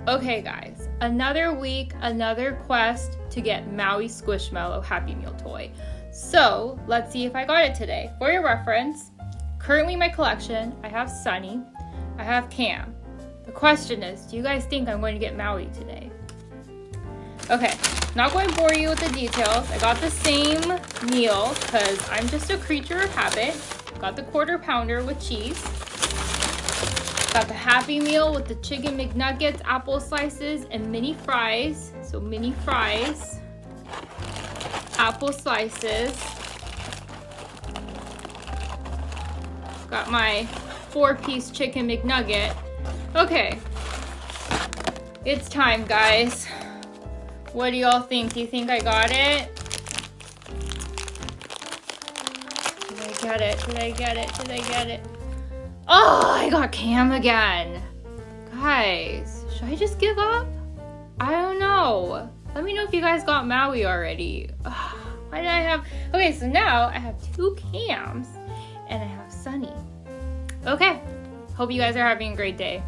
Okay guys, another week, another quest to get Maui Squishmallow Happy Meal toy. So let's see if I got it today. For your reference, currently in my collection, I have Sunny, I have Cam. The question is, do you guys think I'm going to get Maui today? Okay, not going to bore you with the details. I got the same meal because I'm just a creature of habit. Got the quarter pounder with cheese. Got the Happy Meal with the chicken McNuggets, apple slices, and mini fries. So mini fries, apple slices. Got my 4-piece chicken McNugget. Okay, it's time, guys. What do y'all think? Do you think I got it? Did I get it? Did I get it? Did I get it? Oh, I got Cam again. Guys, should I just give up? I don't know. Let me know if you guys got Maui already. Ugh, why did I have... Okay, so now I have 2 Cams and I have Sunny. Okay, hope you guys are having a great day.